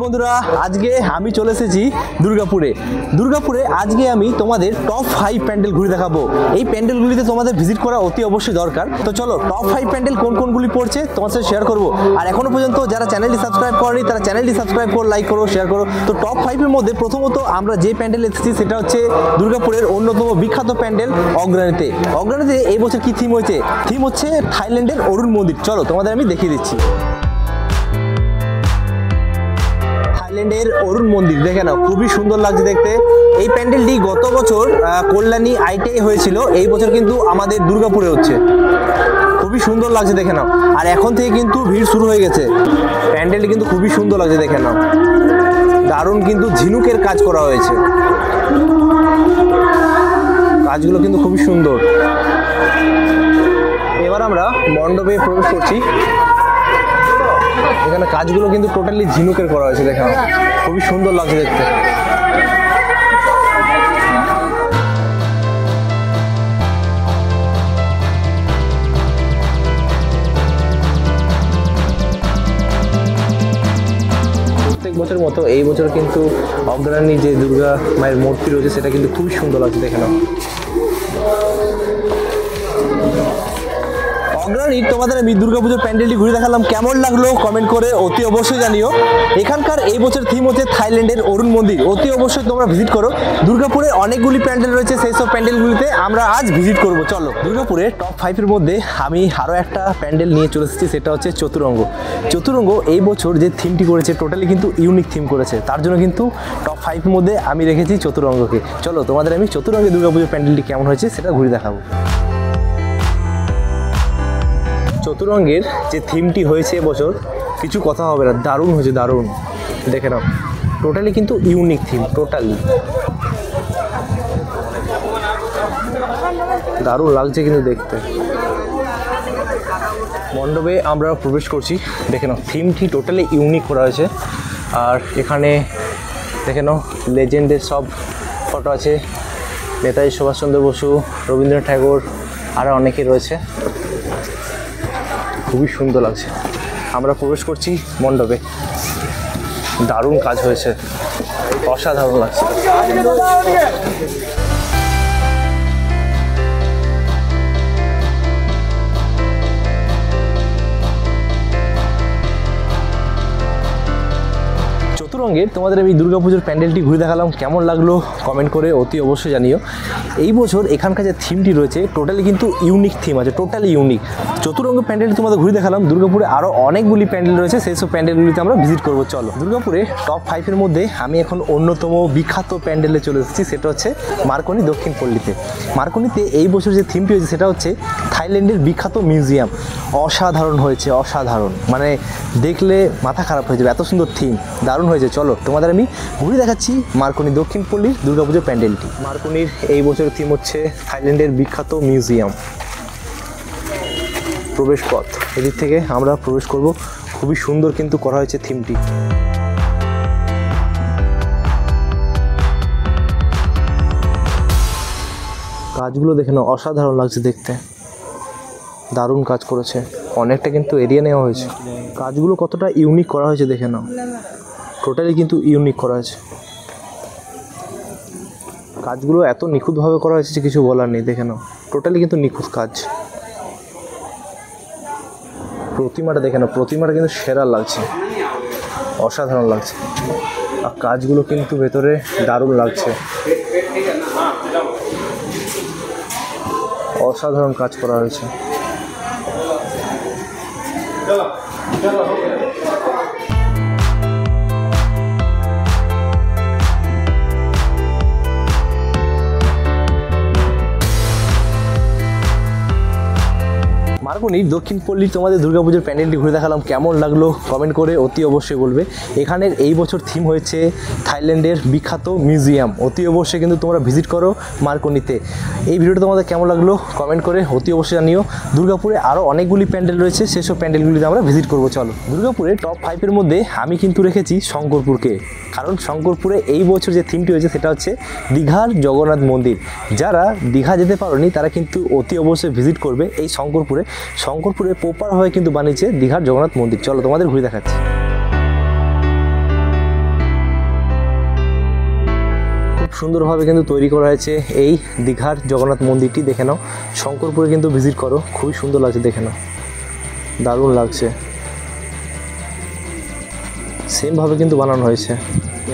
বন্ধুরা, আজকে আমি চলে এসেছি দুর্গাপুরে আজকে আমি তোমাদের টপ 5 প্যান্ডেল ঘুরে দেখাবো। এই প্যান্ডেলগুলিতে তোমাদের ভিজিট করা অতি অবশ্যই দরকার। তো চলো, টপ 5 প্যান্ডেল কোন কোনগুলি পড়ছে তোমার সাথে শেয়ার করবো। আর এখনো পর্যন্ত যারা চ্যানেলটি সাবস্ক্রাইব করেনি তারা চ্যানেলটি সাবস্ক্রাইব করো, লাইক করো, শেয়ার করো। তো টপ 5 এর মধ্যে প্রথমত আমরা যে প্যান্ডেল এসেছি সেটা হচ্ছে দুর্গাপুরের অন্যতম বিখ্যাত প্যান্ডেল অগ্রাণীতে। এই বছর কি থিম হয়েছে? থিম হচ্ছে থাইল্যান্ডের অরুণ মন্দির। চলো তোমাদের আমি দেখিয়ে দিচ্ছি। থাইল্যান্ডের অরুণ মন্দির দেখে নাও, খুবই সুন্দর লাগছে দেখতে। এই প্যান্ডেলটি গত বছর কল্যাণী আইটিআই হয়েছিল, এই বছর কিন্তু আমাদের দুর্গাপুরে হচ্ছে। খুবই সুন্দর লাগছে দেখে নাও। আর এখন থেকে কিন্তু ভিড় শুরু হয়ে গেছে। প্যান্ডেলটি কিন্তু খুবই সুন্দর লাগছে দেখে নাও। দারুণ কিন্তু ঝিনুকের কাজ করা হয়েছে, কাজগুলো কিন্তু খুবই সুন্দর। এবার আমরা মণ্ডপে প্রবেশ করছি। এখানে কাজগুলো কিন্তু টোটালি ঝিনুকের করা হয়েছে, দেখো খুবই সুন্দর লাগছে দেখতে। প্রত্যেক বছরের মতো এই বছর কিন্তু অগ্রাণী যে দুর্গা মায়ের মূর্তি রয়েছে সেটা কিন্তু খুবই সুন্দর লাগছে দেখে নাও। অগ্রাণী তোমাদের আমি দুর্গাপুজোর প্যান্ডেলটি ঘুরে দেখালাম, কেমন লাগলো কমেন্ট করে অতি অবশ্যই জানিও। এখানকার এই বছর থিম হচ্ছে থাইল্যান্ডের অরুণ মন্দির। অতি অবশ্যই তোমরা ভিজিট করো। দুর্গাপুরে অনেকগুলি প্যান্ডেল রয়েছে, সেই সব প্যান্ডেলগুলিতে আমরা আজ ভিজিট করব। চলো, দুর্গাপুরে টপ 5 এর মধ্যে আমি আরও একটা প্যান্ডেল নিয়ে চলে এসেছি, সেটা হচ্ছে চতুরঙ্গ। এই বছর যে থিমটি করেছে টোটালি কিন্তু ইউনিক থিম করেছে, তার জন্য কিন্তু টপ 5 এর মধ্যে আমি রেখেছি চতুরঙ্গকে। চলো তোমাদের আমি চতুরঙ্গে দুর্গাপুজোর প্যান্ডেলটি কেমন হয়েছে সেটা ঘুরে দেখাবো। চতুরঙ্গের যে থিমটি হয়েছে এবছর কিছু কথা হবে না, দারুণ হয়েছে, দারুণ দেখে নাও। টোটালি কিন্তু ইউনিক থিম, টোটালি দারুণ লাগছে কিন্তু দেখতে। মণ্ডপে আমরা প্রবেশ করছি, দেখে নাও থিমটি টোটালি ইউনিক করা হয়েছে। আর এখানে দেখে নাও লেজেন্ডের সব ফটো আছে, নেতাজি সুভাষচন্দ্র বসু, রবীন্দ্রনাথ ঠাকুর, আরও অনেকে রয়েছে। খুবই সুন্দর লাগছে। আমরা প্রবেশ করছি মণ্ডপে, দারুণ কাজ হয়েছে, অসাধারণ লাগছে। চতুরঙ্গের তোমাদের আমি দুর্গাপুজোর প্যান্ডেলটি ঘুরে দেখালাম, কেমন লাগলো কমেন্ট করে অতি অবশ্যই জানিও। এই বছর এখানকার যে থিমটি রয়েছে টোটালি কিন্তু ইউনিক থিম আছে, টোটালি ইউনিক। চতুরঙ্গ প্যান্ডেলটি তোমাদের ঘুরে দেখালাম। দুর্গাপুরে আরও অনেকগুলি প্যান্ডেল রয়েছে, সেই সব প্যান্ডেলগুলিতে আমরা ভিজিট করবো। চলো, দুর্গাপুরে টপ 5 এর মধ্যে আমি এখন অন্যতম বিখ্যাত প্যান্ডেলে চলে এসেছি, সেটা হচ্ছে মার্কনি দক্ষিণ পল্লীতে। মার্কনিতে এই বছর যে থিমটি হয়েছে সেটা হচ্ছে থাইল্যান্ডের বিখ্যাত মিউজিয়াম। অসাধারণ হয়েছে, অসাধারণ, মানে দেখলে মাথা খারাপ হয়ে যাবে, এত সুন্দর থিম, দারুণ হয়েছে। চলো তোমাদের আমি ঘুরে দেখাচ্ছি মার্কনি দক্ষিণ পল্লীর দুর্গাপুজোর প্যান্ডেলটি। মার্কনির এই বছরের থিম হচ্ছে থাইল্যান্ডের বিখ্যাত মিউজিয়াম। প্রবেশ পথ, এদিক থেকে আমরা প্রবেশ করব। খুবই সুন্দর কিন্তু করা হয়েছে থিমটি। কাজগুলো দেখে নাও, অসাধারণ লাগছে দেখতে, দারুণ কাজ করেছে। অনেকটা কিন্তু এরিয়া নেওয়া হয়েছে। কাজগুলো কতটা ইউনিক করা হয়েছে দেখে নাও, টোটালি কিন্তু ইউনিক করা হয়েছে। কাজগুলো এত নিখুঁতভাবে করা হয়েছে যে কিছু বলার নেই, দেখে নাও টোটালি কিন্তু নিখুঁত কাজ। প্রতিমাটা দেখে নাও, প্রতিমাটা কিন্তু সেরা লাগছে, অসাধারণ লাগছে। আর কাজগুলো কিন্তু ভেতরে দারুণ লাগছে, অসাধারণ কাজ করা হয়েছে। মার্কনি দক্ষিণ পল্লীর তোমাদের দুর্গাপুজোর প্যান্ডেলটি ঘুরে দেখালাম, কেমন লাগলো কমেন্ট করে অতি অবশ্যই বলবে। এখানের এই বছর থিম হয়েছে থাইল্যান্ডের বিখ্যাত মিউজিয়াম। অতি অবশ্যই কিন্তু তোমরা ভিজিট করো মার্কনিতে। এই ভিডিওটা তোমাদের কেমন লাগলো কমেন্ট করে অতি অবশ্যই জানিও। দুর্গাপুরে আরও অনেকগুলি প্যান্ডেল রয়েছে, সেসব প্যান্ডেলগুলিতে আমরা ভিজিট করবো। চলো, দুর্গাপুরে টপ 5 এর মধ্যে আমি কিন্তু রেখেছি শঙ্করপুরকে, কারণ শঙ্করপুরে এই বছর যে থিমটি হয়েছে সেটা হচ্ছে দীঘার জগন্নাথ মন্দির। যারা দীঘা যেতে পারোনি তারা কিন্তু অতি অবশ্যই ভিজিট করবে এই শঙ্করপুরে। শঙ্করপুরে প্রপারভাবে কিন্তু বানিয়েছে দীঘার জগন্নাথ মন্দির। চলো তোমাদের ঘুরে দেখাচ্ছি। সুন্দরভাবে কিন্তু তৈরি করা হয়েছে এই দীঘার জগন্নাথ মন্দিরটি। দেখে নাও, শঙ্করপুরে কিন্তু ভিজিট করো, খুবই সুন্দর লাগছে। দেখে নাও, দারুণ লাগছে। সেমভাবে কিন্তু বানানো হয়েছে।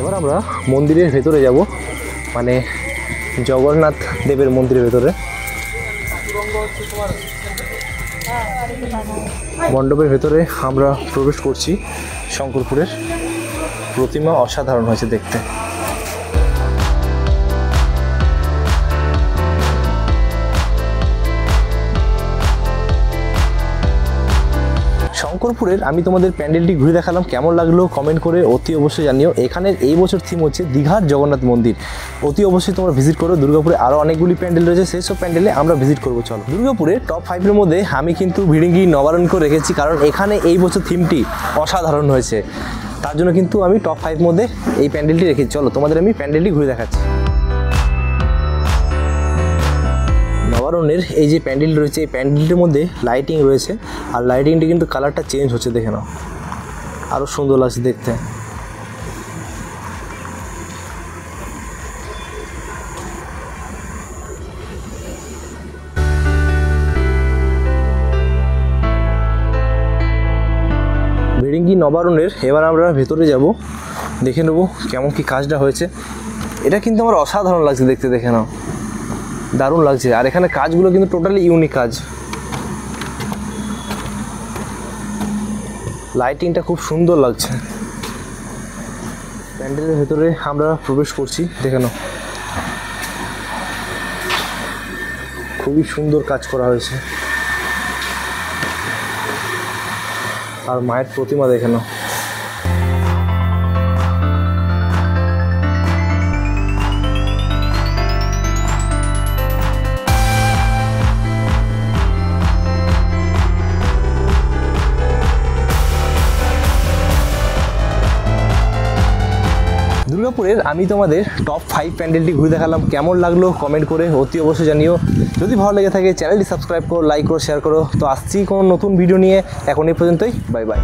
এবার আমরা মন্দিরের ভেতরে যাব, মানে জগন্নাথ দেবের মন্দিরের ভেতরে। মণ্ডপের ভেতরে আমরা প্রবেশ করছি। শঙ্করপুরের প্রতিমা অসাধারণ হয়েছে দেখতে। শঙ্করপুরের আমি তোমাদের প্যান্ডেলটি ঘুরে দেখালাম, কেমন লাগলো কমেন্ট করে অতি অবশ্যই জানিও। এখানের এই বছর থিম হচ্ছে দীঘার জগন্নাথ মন্দির। অতি অবশ্যই তোমরা ভিজিট করো। দুর্গাপুরে আরও অনেকগুলি প্যান্ডেল রয়েছে, সেই সব প্যান্ডেলে আমরা ভিজিট করবো। চলো, দুর্গাপুরে টপ 5-এর মধ্যে আমি কিন্তু ভিড়িঙ্গি নবারণ করে রেখেছি, কারণ এখানে এই বছর থিমটি অসাধারণ হয়েছে। তার জন্য কিন্তু আমি টপ 5 মধ্যে এই প্যান্ডেলটি রেখেছি। চলো, তোমাদের আমি প্যান্ডেলটি ঘুরে দেখাচ্ছি। নবারণের এই যে প্যান্ডেল রয়েছে, এই প্যান্ডেলটির মধ্যে লাইটিং রয়েছে, আর লাইটিংটি কিন্তু কালারটা চেঞ্জ হচ্ছে। দেখে নাও, আরও সুন্দর লাগছে দেখতে। ভিড়িঙ্গি নবারণের এবার আমরা ভেতরে যাব, দেখে নেব কেমন কি কাজটা হয়েছে। এটা কিন্তু আমার অসাধারণ লাগছে দেখতে। দেখে নাও, দারুণ লাগছে। আর এখানে কাজগুলো কিন্তু টোটালি ইউনিক কাজ। লাইটিংটা খুব সুন্দর লাগছে। প্যান্ডেলের ভেতরে আমরা প্রবেশ করছি। দেখে নাও, খুবই সুন্দর কাজ করা হয়েছে। আর মায়ের প্রতিমা দেখে নাও। দুর্গাপুরের আমি তোমাদের টপ 5 প্যান্ডেলটি ঘুরে দেখালাম, কেমন লাগলো কমেন্ট করে অতি অবশ্যই জানিও। যদি ভালো লেগে থাকে চ্যানেলটি সাবস্ক্রাইব করো, লাইক করো, শেয়ার করো। তো আসছি কোনো নতুন ভিডিও নিয়ে। এখন এই পর্যন্তই, বাই বাই।